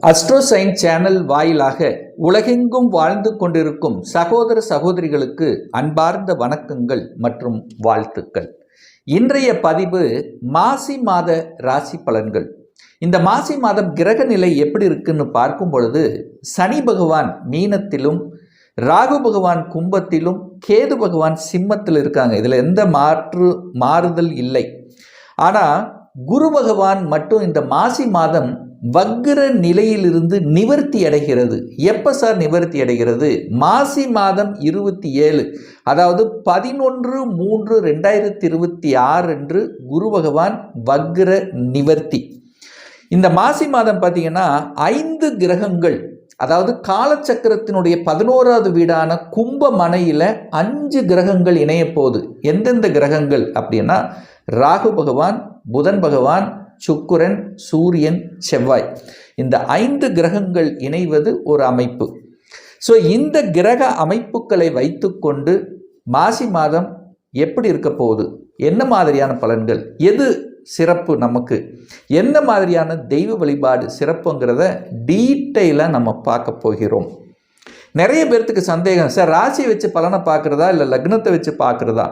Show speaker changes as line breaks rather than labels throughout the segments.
அஸ்ட்ரோசைன் channel வாயிலாக உலகெங்கும் வாழ்ந்து கொண்டிருக்கும் சகோதர சகோதரிகளுக்கு அன்பார்ந்த வணக்கங்கள் மற்றும் வாழ்த்துக்கள். இன்றைய பதிவு மாசி மாத ராசி பலன்கள். இந்த மாசி மாதம் கிரக நிலை எப்படி இருக்குன்னு பார்க்கும் பொழுது சனி பகவான் மீனத்திலும், ராகு பகவான் கும்பத்திலும், கேது பகவான் சிம்மத்தில் இருக்காங்க. இதில் எந்த மாறுதல் இல்லை. ஆனால் குரு பகவான் மட்டும் இந்த மாசி மாதம் வக்ர நிலையிலிருந்து நிவர்த்தி அடைகிறது. எப்போ சார் நிவர்த்தி அடைகிறது? மாசி மாதம் 27, அதாவது 11/3/2026 அன்று குரு பகவான் வக்ர நிவர்த்தி. இந்த மாசி மாதம் பார்த்தீங்கன்னா 5 கிரகங்கள், அதாவது காலச்சக்கரத்தினுடைய 11வது வீடான கும்ப மனையில் 5 கிரகங்கள் இணைய போகுது. எந்தெந்த கிரகங்கள் அப்படின்னா ராகு பகவான், புதன் பகவான், சுக்கிரன், சூரியன், செவ்வாய். இந்த 5 கிரகங்கள் இணைவது ஒரு அமைப்பு. ஸோ இந்த கிரக அமைப்புகளை வைத்துக்கொண்டு மாசி மாதம் எப்படி இருக்க போகுது, என்ன மாதிரியான பலன்கள், எது சிறப்பு, நமக்கு என்ன மாதிரியான தெய்வ வழிபாடு சிறப்புங்கிறத டீட்டெயிலாக நம்ம பார்க்க போகிறோம். நிறைய பேர்த்துக்கு சந்தேகம், சார் ராசியை வச்சு பலனை பார்க்குறதா இல்லை லக்னத்தை வச்சு பார்க்குறதா?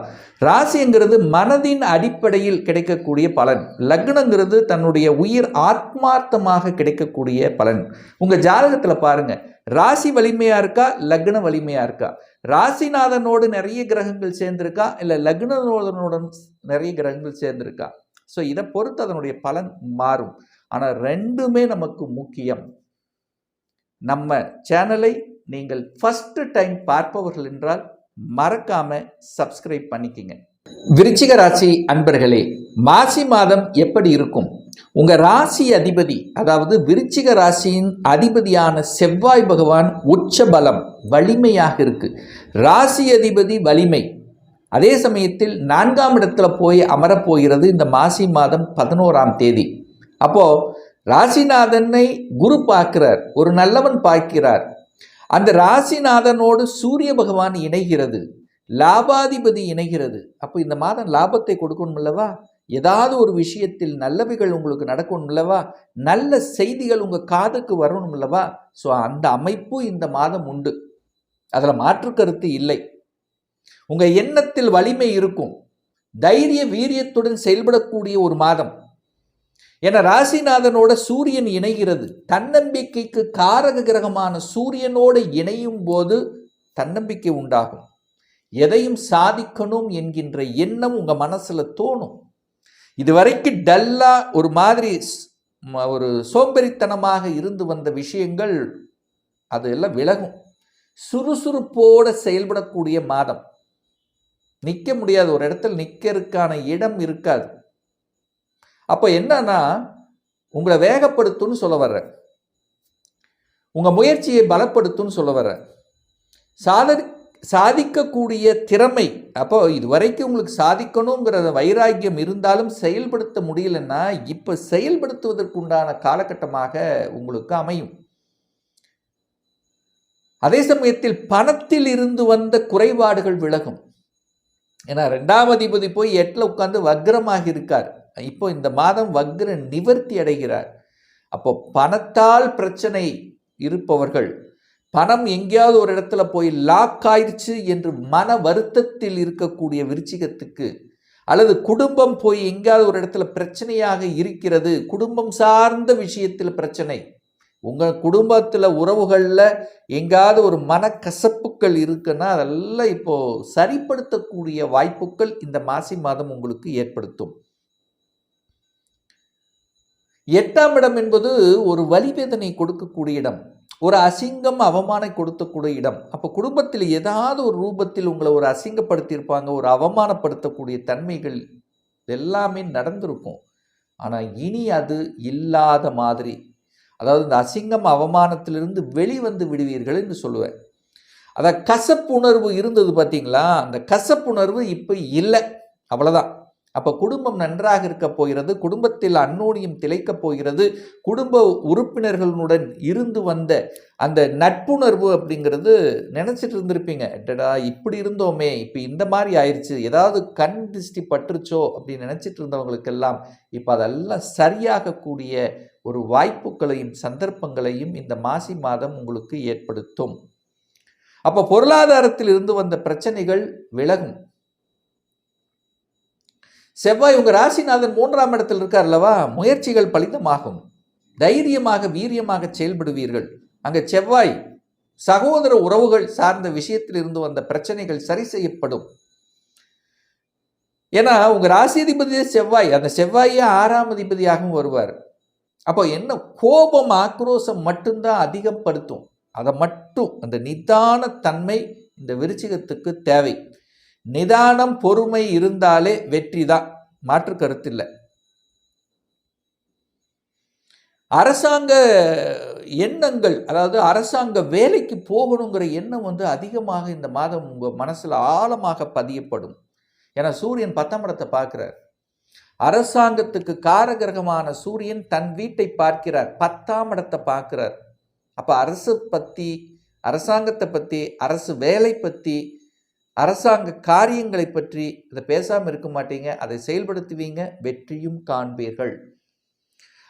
ராசிங்கிறது மனதின் அடிப்படையில் கிடைக்கக்கூடிய பலன், லக்னங்கிறது தன்னுடைய உயிர் ஆத்மார்த்தமாக கிடைக்கக்கூடிய பலன். உங்கள் ஜாதகத்தில் பாருங்கள், ராசி வலிமையாக இருக்கா, லக்ன வலிமையாக இருக்கா, ராசிநாதனோடு நிறைய கிரகங்கள் சேர்ந்திருக்கா இல்லை லக்னநாதனுடன் நிறைய கிரகங்கள் சேர்ந்திருக்கா? ஸோ இதை பொறுத்து அதனுடைய பலன் மாறும். ஆனால் ரெண்டுமே நமக்கு முக்கியம். நம்ம சேனலை நீங்கள் ஃபர்ஸ்ட் டைம் பார்ப்பவர்கள் என்றால் மறக்காம சப்ஸ்கிரைப் பண்ணிக்கங்க. விருச்சிக ராசி அன்பர்களே, மாசி மாதம் எப்படி இருக்கும்? உங்க ராசி அதிபதி, அதாவது விருச்சிக ராசியின் அதிபதியான செவ்வாய் பகவான் உச்ச பலம், வலிமையாக இருக்கு. ராசி அதிபதி வலிமை, அதே சமயத்தில் 4ஆம் இடத்துல போய் அமரப்போகிறது இந்த மாசி மாதம் 11ஆம் தேதி. அப்போ ராசிநாதனை குரு பார்க்கிறார், ஒரு நல்லவன் பார்க்கிறார். அந்த ராசிநாதனோடு சூரிய பகவான் இணைகிறது, லாபாதிபதி இணைகிறது. அப்போ இந்த மாதம் லாபத்தை கொடுக்கணும் அல்லவா? ஏதாவது ஒரு விஷயத்தில் நல்லவைகள் உங்களுக்கு நடக்கணும் அல்லவா? நல்ல செய்திகள் உங்கள் காதுக்கு வரணும் அல்லவா? ஸோ அந்த அமைப்பு இந்த மாதம் உண்டு, அதில் மாற்று கருத்து இல்லை. உங்கள் எண்ணத்தில் வலிமை இருக்கும், தைரிய வீரியத்துடன் செயல்படக்கூடிய ஒரு மாதம். என ராசிநாதனோட சூரியன் இணைகிறது. தன்னம்பிக்கைக்கு காரக கிரகமான சூரியனோடு இணையும் போது தன்னம்பிக்கை உண்டாகும். எதையும் சாதிக்கணும் என்கின்ற எண்ணம் உங்க மனசுல தோணும். இதுவரைக்கும் டல்லா ஒரு மாதிரி ஒரு சோம்பேறித்தனமாக இருந்து வந்த விஷயங்கள் அதெல்லாம் விலகும். சுறுசுறுப்போட செயல்படக்கூடிய மாதம். நிற்க முடியாது, ஒரு இடத்துல நிற்கிறதுக்கான இடம் இருக்காது. அப்போ என்னன்னா, உங்களை வேகப்படுத்தும்னு சொல்ல வர்றேன், உங்கள் முயற்சியை பலப்படுத்தும்னு சொல்ல வர்றேன். சாதிக்கக்கூடிய திறமை, அப்போ இதுவரைக்கும் உங்களுக்கு சாதிக்கணுங்கிற வைராக்கியம் இருந்தாலும் செயல்படுத்த முடியலன்னா இப்போ செயல்படுத்துவதற்குண்டான காலகட்டமாக உங்களுக்கு அமையும். அதே சமயத்தில் பணத்தில் இருந்து வந்த குறைபாடுகள் விலகும். ஏன்னா 2ஆம் அதிபதி போய் 8ல் உட்கார்ந்து வக்ரமாக இருக்கார். இப்போ இந்த மாதம் வக்ர நிவர்த்தி அடைகிறார். அப்போ பணத்தால் பிரச்சனை இருப்பவர்கள், பணம் எங்கேயாவது ஒரு இடத்துல போய் லாக் ஆயிடுச்சு என்று மன வருத்தத்தில் இருக்கக்கூடிய விருச்சிகத்துக்கு, அல்லது குடும்பம் போய் எங்கேயாவது ஒரு இடத்துல பிரச்சனையாக இருக்கிறது, குடும்பம் சார்ந்த விஷயத்தில் பிரச்சனை, உங்கள் குடும்பத்தில் உறவுகளில் எங்காவது ஒரு மனக்கசப்புகள் இருக்குன்னா அதெல்லாம் இப்போ சரிப்படுத்தக்கூடிய வாய்ப்புகள் இந்த மாசி மாதம் உங்களுக்கு ஏற்படுத்தும். 8ஆம் இடம் என்பது ஒரு வலிவேதனை கொடுக்கக்கூடிய இடம், ஒரு அசிங்கம் அவமானம் கொடுக்கக்கூடிய இடம். அப்போ குடும்பத்தில் ஏதாவது ஒரு ரூபத்தில் உங்களை ஒரு அசிங்கப்படுத்தியிருப்பாங்க, ஒரு அவமானப்படுத்தக்கூடிய தன்மைகள் எல்லாமே நடந்திருக்கும். ஆனால் இனி அது இல்லாத மாதிரி, அதாவது இந்த அசிங்கம் அவமானத்திலிருந்து வெளிவந்து விடுவீர்கள் என்று சொல்லுவேன். அதான் கசப்புணர்வு இருந்தது பார்த்தீங்களா, அந்த கசப்புணர்வு இப்போ இல்லை, அவ்வளோதான். அப்போ குடும்பம் நன்றாக இருக்க போகிறது, குடும்பத்தில் அந்யோன்யம் திளைக்கப் போகிறது. குடும்ப உறுப்பினர்களுடன் இருந்து வந்த அந்த நட்புணர்வு அப்படிங்கிறது நினச்சிட்டு இருந்திருப்பீங்க, டடா இப்படி இருந்தோமே இப்போ இந்த மாதிரி ஆயிடுச்சு, ஏதாவது கண் திருஷ்டி பற்றுச்சோ அப்படின்னு நினச்சிட்டு இருந்தவங்களுக்கெல்லாம் இப்போ அதெல்லாம் சரியாகக்கூடிய ஒரு வாய்ப்புகளையும் சந்தர்ப்பங்களையும் இந்த மாசி மாதம் உங்களுக்கு ஏற்படுத்தும். அப்போ பொருளாதாரத்தில் இருந்து வந்த பிரச்சனைகள் விலகும். செவ்வாய் உங்க ராசிநாதன் 3ஆம் இடத்தில் இருக்கார் அல்லவா, முயற்சிகள் பலிதமாகும். தைரியமாக வீரியமாக செயல்படுவீர்கள். அங்க செவ்வாய் சகோதர உறவுகள் சார்ந்த விஷயத்தில் இருந்து வந்த பிரச்சனைகள் சரி செய்யப்படும். ஏன்னா உங்க ராசிதிபதியே செவ்வாய், அந்த செவ்வாயே 6ஆம் அதிபதியாகவும் வருவார். அப்போ என்ன, கோபம் ஆக்ரோஷம் மட்டும்தான் அதிகப்படுத்தும். அதை மட்டும், அந்த நிதான தன்மை இந்த விருச்சிகத்துக்கு தேவை. நிதானம் பொறுமை இருந்தாலே வெற்றி தான், மாற்று கருத்தில்லை. அரசாங்க எண்ணங்கள், அதாவது அரசாங்க வேலைக்கு போகணுங்கிற எண்ணம் அதிகமாக இந்த மாதம் உங்கள் மனசில் ஆழமாக பதியப்படும். ஏன்னா சூரியன் 10ஆம் இடத்தை பார்க்கிறார். அரசாங்கத்துக்கு காரகிரகமான சூரியன் தன் வீட்டை பார்க்கிறார், 10ஆம் இடத்தை பார்க்கிறார். அப்போ அரசு பற்றி, அரசாங்கத்தை பற்றி, அரசு வேலை பற்றி, அரசாங்க காரியங்களை பற்றி இதை பேசாமல் இருக்க மாட்டீங்க, அதை செயல்படுத்துவீங்க, வெற்றியும் காண்பீர்கள்.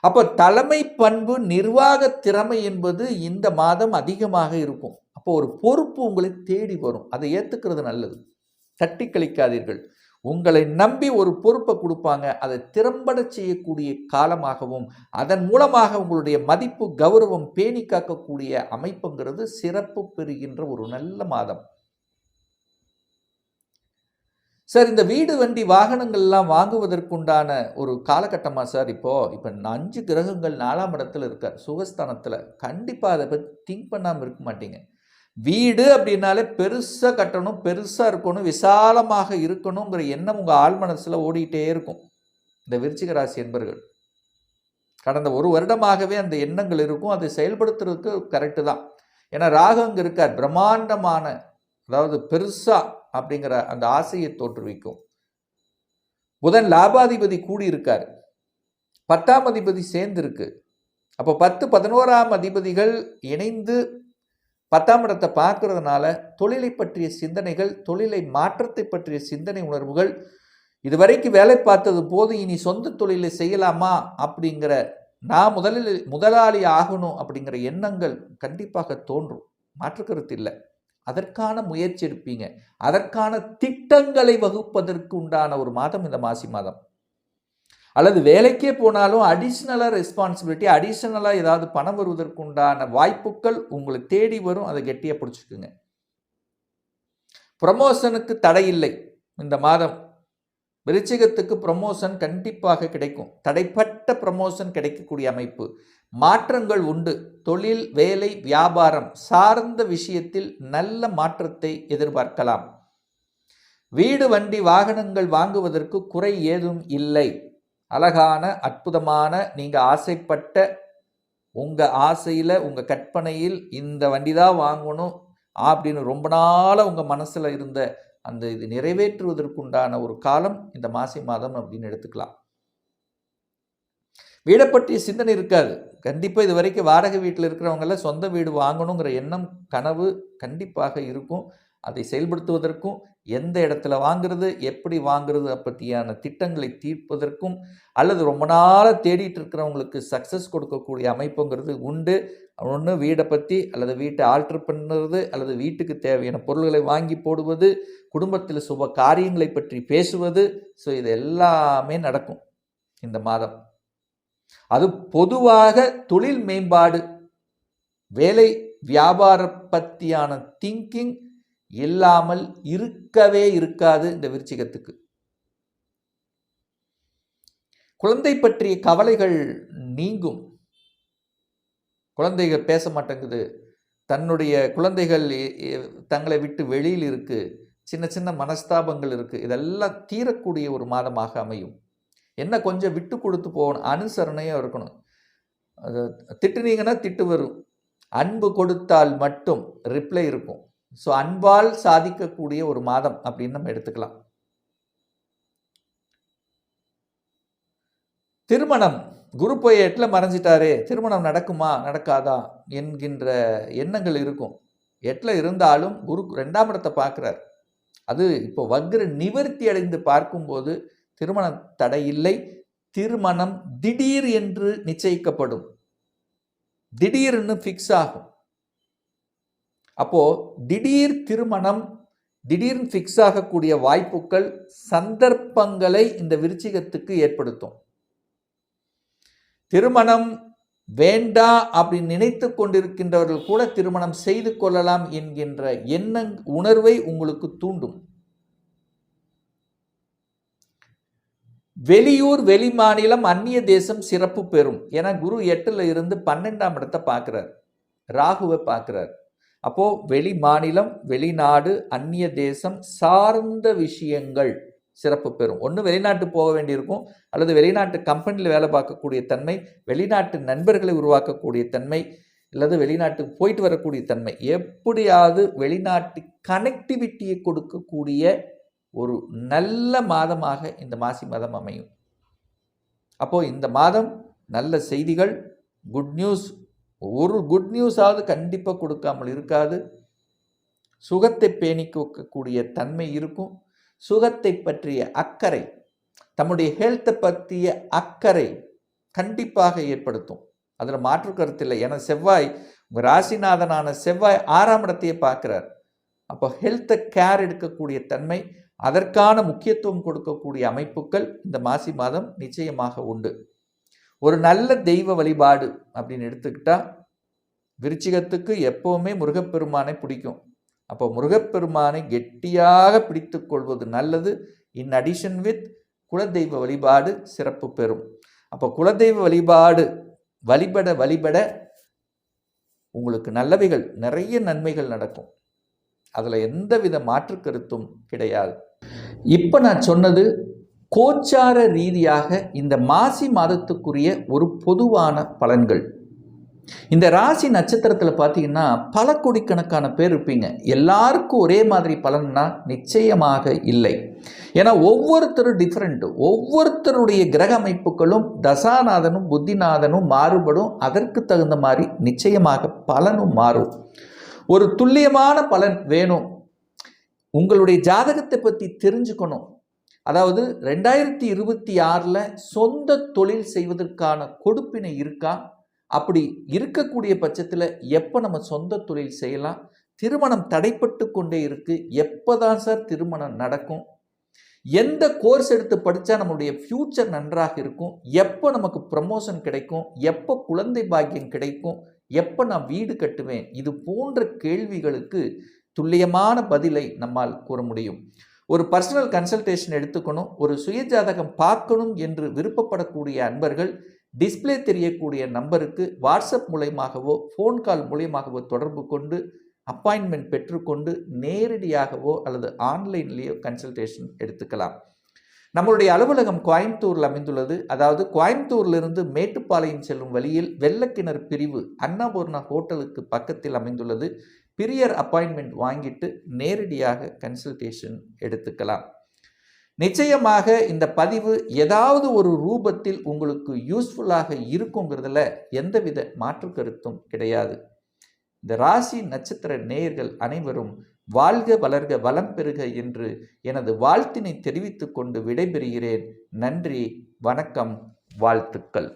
அப்போ தலைமை பண்பு, நிர்வாக திறமை என்பது இந்த மாதம் அதிகமாக இருக்கும். அப்போ ஒரு பொறுப்பு உங்களை தேடி வரும், அதை ஏற்றுக்கிறது நல்லது. தட்டி கழிக்காதீர்கள். உங்களை நம்பி ஒரு பொறுப்பை கொடுப்பாங்க, அதை திறம்பட செய்யக்கூடிய காலமாகவும் அதன் மூலமாக உங்களுடைய மதிப்பு கௌரவம் பேணி காக்கக்கூடிய அமைப்புங்கிறது சிறப்பு பெறுகின்ற ஒரு நல்ல மாதம். சார், இந்த வீடு வண்டி வாகனங்கள்லாம் வாங்குவதற்குண்டான ஒரு காலகட்டமாக சார் இப்போ 5 கிரகங்கள் 4ஆம் இடத்துல இருக்கார், சுகஸ்தானத்தில். கண்டிப்பாக அதை பற்றி திங்க் பண்ணாமல் இருக்க மாட்டீங்க. வீடு அப்படின்னாலே பெருசாக கட்டணும், பெருசாக இருக்கணும், விசாலமாக இருக்கணுங்கிற எண்ணம் உங்கள் ஆழ் மனசில் ஓடிக்கிட்டே இருக்கும். இந்த விருச்சிக ராசி என்பர்கள் கடந்த ஒரு வருடமாகவே அந்த எண்ணங்கள் இருக்கும். அதை செயல்படுத்துறதுக்கு கரெக்டு தான். ஏன்னா ராகு அங்கே இருக்கார், பிரம்மாண்டமான, அதாவது பெருசா அப்படிங்கிற அந்த ஆசையை தோற்றுவிக்கும். புதன் லாபாதிபதி கூடி இருக்கார், 10ஆம் அதிபதி சேர்ந்து இருக்கு. அப்போ 10, 11ஆம் அதிபதிகள் இணைந்து 10ஆம் இடத்தை பார்க்கறதுனால தொழிலை பற்றிய சிந்தனைகள், தொழிலை மாற்றத்தை பற்றிய சிந்தனை உணர்வுகள், இதுவரைக்கும் வேலை பார்த்தது போது இனி சொந்த தொழிலை செய்யலாமா அப்படிங்கிற, நான் முதலாளி ஆகணும் அப்படிங்கிற எண்ணங்கள் கண்டிப்பாக தோன்றும், மாற்றுக்கருத்து இல்லை. அதற்கான முயற்சி எடுப்பீங்க, அதற்கான திட்டங்களை வகுப்பதற்கு உண்டான ஒரு மாதம் இந்த மாசி மாதம். அல்லது வேலைக்கே போனாலும் அடிஷ்னலாக ரெஸ்பான்சிபிலிட்டி, அடிஷ்னலாக ஏதாவது பணம் வருவதற்கு உண்டான வாய்ப்புகள் உங்களை தேடி வரும், அதை கெட்டியாக பிடிச்சிக்குங்க. ப்ரமோஷனுக்கு தடை இல்லை இந்த மாதம். விருச்சிகத்துக்கு ப்ரமோஷன் கண்டிப்பாக கிடைக்கும், தடைப்பட்ட ப்ரமோஷன் கிடைக்கக்கூடிய அமைப்பு. மாற்றங்கள் உண்டு, தொழில் வேலை வியாபாரம் சார்ந்த விஷயத்தில் நல்ல மாற்றத்தை எதிர்பார்க்கலாம். வீடு வண்டி வாகனங்கள் வாங்குவதற்கு குறை ஏதும் இல்லை. அழகான அற்புதமான, நீங்கள் ஆசைப்பட்ட, உங்கள் ஆசையில் உங்கள் கற்பனையில் இந்த வண்டி தான் வாங்கணும் அப்படின்னு ரொம்ப நாளாக உங்கள் மனசில் இருந்த அந்த இது நிறைவேற்றுவதற்குண்டான ஒரு காலம் இந்த மாசி மாதம் அப்படின்னு எடுத்துக்கலாம். வீடை பற்றிய சிந்தனை இருக்காது. கண்டிப்பாக இது வரைக்கும் வாடகை வீட்டில் இருக்கிறவங்கெல்லாம் சொந்த வீடு வாங்கணுங்கிற எண்ணம் கனவு கண்டிப்பாக இருக்கும். அதை செயல்படுத்துவதற்கும், எந்த இடத்துல வாங்குறது, எப்படி வாங்குறது பற்றியான திட்டங்களை தீர்ப்பதற்கும், அல்லது ரொம்ப நாளாக தேடிட்டு இருக்கிறவங்களுக்கு சக்ஸஸ் கொடுக்கக்கூடிய அமைப்புங்கிறது உண்டு. ஒன்று வீடை பற்றி, அல்லது வீட்டை ஆல்ட்ரு பண்ணுறது, அல்லது வீட்டுக்கு தேவையான பொருள்களை வாங்கி போடுவது, குடும்பத்தில் சுப காரியங்களை பற்றி பேசுவது. ஸோ இது எல்லாமே நடக்கும் இந்த மாதம். அது பொதுவாக தொழில் மேம்பாடு, வேலை வியாபார பற்றியான திங்கிங் இல்லாமல் இருக்கவே இருக்காது இந்த விருச்சிகத்துக்கு. குழந்தை பற்றிய கவலைகள் நீங்கும். குழந்தைகள் பேச மாட்டேங்குது, தன்னுடைய குழந்தைகள் தங்களை விட்டு வெளியில் இருக்கு, சின்ன சின்ன மனஸ்தாபங்கள் இருக்கு, இதெல்லாம் தீரக்கூடிய ஒரு மாதமாக அமையும். என்ன, கொஞ்சம் விட்டு கொடுத்து போகணும், அனுசரணையாக இருக்கணும். அது திட்டுனீங்கன்னா திட்டு வரும், அன்பு கொடுத்தால் மட்டும் ரிப்ளை இருக்கும். ஸோ அன்பால் சாதிக்கக்கூடிய ஒரு மாதம் அப்படின்னு நம்ம எடுத்துக்கலாம். திருமணம், குரு போய் 8ல் மறைஞ்சிட்டாரே, திருமணம் நடக்குமா நடக்காதா என்கின்ற எண்ணங்கள் இருக்கும். 8ல் இருந்தாலும் குரு 2ஆம் இடத்தை பார்க்குறார். அது இப்போ வக்ர நிவர்த்தி அடைந்து பார்க்கும்போது திருமண தடை இல்லை, திருமணம் திடீர் என்று நிச்சயிக்கப்படும், திடீர்னு ஃபிக்ஸ் ஆகும். அப்போ திடீர் திருமணம், திடீர்னு ஃபிக்ஸ் ஆகக்கூடிய வாய்ப்புகள், சந்தர்ப்பங்களை இந்த விருச்சிகத்துக்கு ஏற்படுத்தும். திருமணம் வேண்டாம் அப்படின்னு நினைத்து கொண்டிருக்கின்றவர்கள் கூட திருமணம் செய்து கொள்ளலாம் என்கின்ற உணர்வை உங்களுக்கு தூண்டும். வெளியூர், வெளி மாநிலம், அந்நிய தேசம் சிறப்பு பெறும். ஏன்னா குரு 8ல் இருந்து 12ஆம் இடத்தை பார்க்கிறார், ராகுவை பார்க்கிறார். அப்போ வெளி மாநிலம், வெளிநாடு, அந்நிய தேசம் சார்ந்த விஷயங்கள் சிறப்பு பெறும். ஒன்று வெளிநாட்டு போக வேண்டியிருக்கும், அல்லது வெளிநாட்டு கம்பெனியில் வேலை பார்க்கக்கூடிய தன்மை, வெளிநாட்டு நண்பர்களை உருவாக்கக்கூடிய தன்மை, அல்லது வெளிநாட்டுக்கு போயிட்டு வரக்கூடிய தன்மை, எப்படியாவது வெளிநாட்டு கனெக்டிவிட்டியை கொடுக்கக்கூடிய ஒரு நல்ல மாதமாக இந்த மாசி மாதம் அமையும். அப்போது இந்த மாதம் நல்ல செய்திகள், குட் நியூஸ், ஒரு குட் நியூஸாவது கண்டிப்பாக கொடுக்காமல் இருக்காது. சுகத்தை பேணிக்கக்கூடிய தன்மை இருக்கும். சுகத்தை பற்றிய அக்கறை, தம்முடைய ஹெல்த்தை பற்றிய அக்கறை கண்டிப்பாக ஏற்படுத்தும். அதில் மாற்று கருத்தில்லை. ஏன்னா செவ்வாய், உங்கள் ராசிநாதனான செவ்வாய் 6ஆம் இடத்தையே பார்க்குறார். அப்போ ஹெல்த்தை கேர் எடுக்கக்கூடிய தன்மை, அதற்கான முக்கியத்துவம் கொடுக்கக்கூடிய அமைப்புகள் இந்த மாசி மாதம் நிச்சயமாக உண்டு. ஒரு நல்ல தெய்வ வழிபாடு அப்படின்னு எடுத்துக்கிட்டால் விருச்சிகத்துக்கு எப்போவுமே முருகப்பெருமானை பிடிக்கும். அப்போ முருகப்பெருமானை கெட்டியாக பிடித்து கொள்வது நல்லது. இன் அடிஷன் வித் குலதெய்வ வழிபாடு சிறப்பு பெறும். அப்போ குலதெய்வ வழிபாடு வழிபட உங்களுக்கு நல்லவைகள், நிறைய நன்மைகள் நடக்கும். அதில் எந்தவித மாற்று கருத்தும் கிடையாது. இப்போ நான் சொன்னது கோச்சார ரீதியாக இந்த மாசி மாதத்துக்குரிய ஒரு பொதுவான பலன்கள். இந்த ராசி நட்சத்திரத்தில் பார்த்தீங்கன்னா பல கோடிக்கணக்கான பேர் இருப்பீங்க. எல்லாருக்கும் ஒரே மாதிரி பலன்னா நிச்சயமாக இல்லை. ஏன்னா ஒவ்வொருத்தரும் டிஃப்ரெண்ட். ஒவ்வொருத்தருடைய கிரக அமைப்புகளும் தசாநாதனும் புத்திநாதனும் மாறுபடும். அதற்கு தகுந்த மாதிரி நிச்சயமாக பலனும் மாறும். ஒரு துல்லியமான பலன் வேணும், உங்களுடைய ஜாதகத்தை பற்றி தெரிஞ்சுக்கணும். அதாவது 2026 சொந்த தொழில் செய்வதற்கான கொடுப்பினை இருக்கா? அப்படி இருக்கக்கூடிய பட்சத்தில் எப்போ நம்ம சொந்த தொழில் செய்யலாம்? திருமணம் தடைப்பட்டு கொண்டே இருக்கு, எப்போதான் சார் திருமணம் நடக்கும்? எந்த கோர்ஸ் எடுத்து படித்தா நம்மளுடைய ஃப்யூச்சர் நன்றாக இருக்கும்? எப்போ நமக்கு ப்ரமோஷன் கிடைக்கும்? எப்போ குழந்தை பாக்கியம் கிடைக்கும்? எப்போ நான் வீடு கட்டுவேன்? இது போன்ற கேள்விகளுக்கு துல்லியமான பதிலை நம்மால் கூற முடியும். ஒரு பர்சனல் கன்சல்டேஷன் எடுத்துக்கணும், ஒரு சுயஜாதகம் பார்க்கணும் என்று விருப்பப்படக்கூடிய அன்பர்கள் டிஸ்பிளே தெரியக்கூடிய நம்பருக்கு வாட்ஸ்அப் மூலயமாகவோ ஃபோன் கால் மூலயமாகவோ தொடர்பு கொண்டு அப்பாயின்மெண்ட் பெற்றுக்கொண்டு நேரடியாகவோ அல்லது ஆன்லைன்லேயோ கன்சல்டேஷன் எடுத்துக்கலாம். நம்மளுடைய அலுவலகம் கோயம்புத்தூரில் அமைந்துள்ளது. அதாவது கோயம்புத்தூரிலிருந்து மேட்டுப்பாளையம் செல்லும் வழியில் வெள்ளக்கிணறு பிரிவு அன்னபூர்ணா ஹோட்டலுக்கு பக்கத்தில் அமைந்துள்ளது. பிரியர் அப்பாயின்மெண்ட் வாங்கிட்டு நேரடியாக கன்சல்டேஷன் எடுத்துக்கலாம். நிச்சயமாக இந்த பதிவு ஏதாவது ஒரு ரூபத்தில் உங்களுக்கு யூஸ்ஃபுல்லாக இருக்குங்கிறதுல எந்தவித மாற்று கருத்தும் கிடையாது. இந்த ராசி நட்சத்திர நேயர்கள் அனைவரும் வாழ்க வளர்க வளம் பெறுக என்று எனது வாழ்த்தினை தெரிவித்துக் கொண்டு விடைபெறுகிறேன். நன்றி, வணக்கம், வாழ்த்துக்கள்.